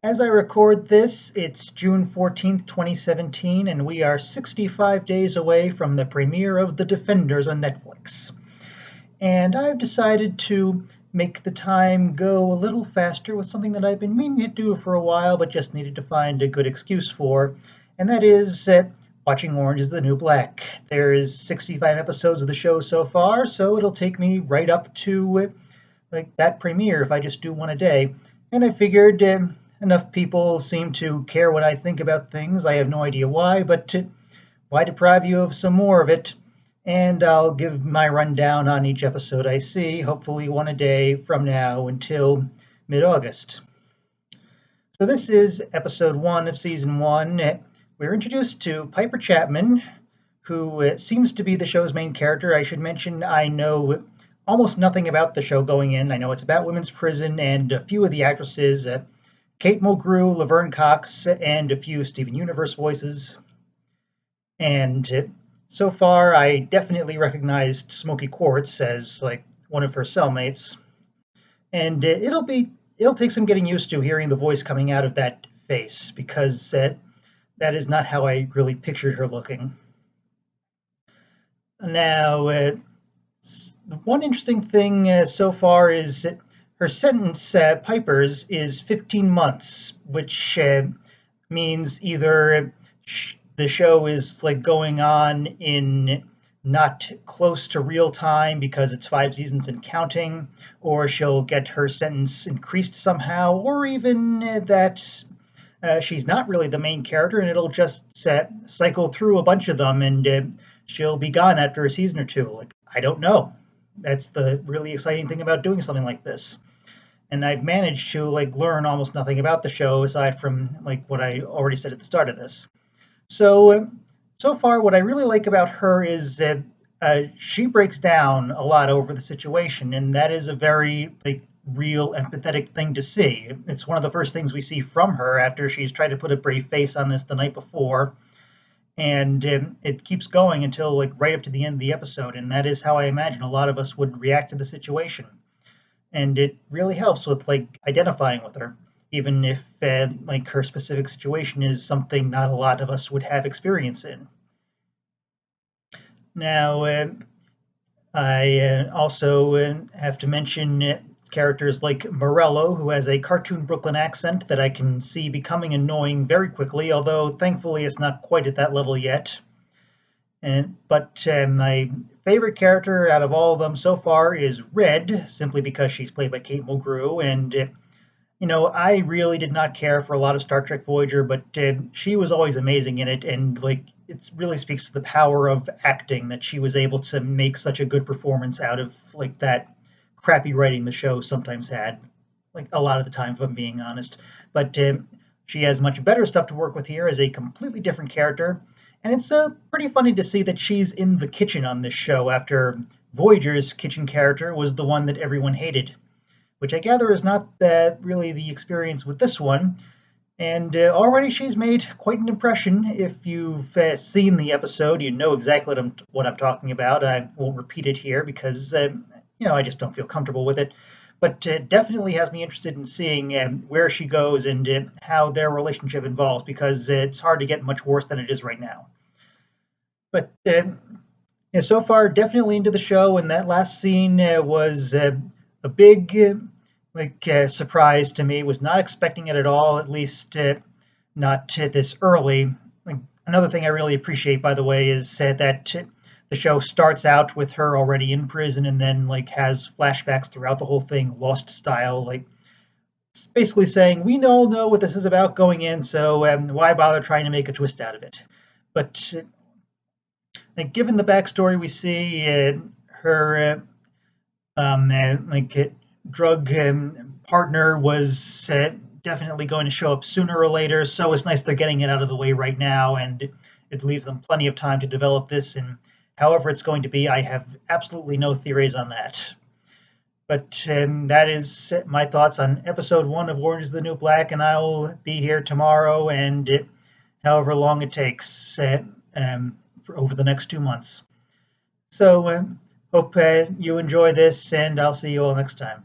As I record this, it's June 14th, 2017, and we are 65 days away from the premiere of The Defenders on Netflix. And I've decided to make the time go a little faster with something that I've been meaning to do for a while, but just needed to find a good excuse for, and that is watching Orange is the New Black. There's 65 episodes of the show so far, so it'll take me right up to like that premiere if I just do one a day. And I figured enough people seem to care what I think about things. I have no idea why, but why deprive you of some more of it? And I'll give my rundown on each episode I see, hopefully one a day from now until mid-August. So this is episode 1 of season 1. We're introduced to Piper Chapman, who seems to be the show's main character. I should mention I know almost nothing about the show going in. I know it's about women's prison and a few of the actresses, Kate Mulgrew, Laverne Cox, and a few Steven Universe voices. And so far, I definitely recognized Smokey Quartz as like one of her cellmates. And it'll take some getting used to hearing the voice coming out of that face, because that is not how I really pictured her looking. Now, one interesting thing so far is her sentence, Piper's, is 15 months, which means either the show is like going on in not close to real time because it's 5 seasons and counting, or she'll get her sentence increased somehow, or even that she's not really the main character and it'll just cycle through a bunch of them and she'll be gone after a season or two. Like, I don't know. That's the really exciting thing about doing something like this. And I've managed to like learn almost nothing about the show aside from like what I already said at the start of this. So far, what I really like about her is that she breaks down a lot over the situation, and that is a very like real empathetic thing to see. It's one of the first things we see from her after she's tried to put a brave face on this the night before, and it keeps going until like right up to the end of the episode, and that is how I imagine a lot of us would react to the situation. And it really helps with like identifying with her, even if like her specific situation is something not a lot of us would have experience in. Now, I also have to mention characters like Morello, who has a cartoon Brooklyn accent that I can see becoming annoying very quickly, although thankfully it's not quite at that level yet. But my favorite character out of all of them so far is Red, simply because she's played by Kate Mulgrew, and I really did not care for a lot of Star Trek Voyager, but she was always amazing in it, and like it really speaks to the power of acting that she was able to make such a good performance out of like that crappy writing the show sometimes had, like a lot of the time, if I'm being honest. But she has much better stuff to work with here as a completely different character, and it's pretty funny to see that she's in the kitchen on this show after Voyager's kitchen character was the one that everyone hated, which I gather is not really the experience with this one. And already she's made quite an impression. If you've seen the episode, you know exactly what I'm talking about. I won't repeat it here because, I just don't feel comfortable with it. But definitely has me interested in seeing where she goes and how their relationship evolves, because it's hard to get much worse than it is right now. But so far, definitely into the show, and that last scene was a big surprise to me. Was not expecting it at all, at least not this early. Like, another thing I really appreciate, by the way, is that the show starts out with her already in prison and then like has flashbacks throughout the whole thing, Lost style, like basically saying we all know what this is about going in, so why bother trying to make a twist out of it? But like, given the backstory we see, her drug partner was definitely going to show up sooner or later, so it's nice they're getting it out of the way right now, and it leaves them plenty of time to develop this, and however it's going to be, I have absolutely no theories on that. But that is my thoughts on episode 1 of Orange is the New Black, and I will be here tomorrow and however long it takes for over the next 2 months. So hope you enjoy this, and I'll see you all next time.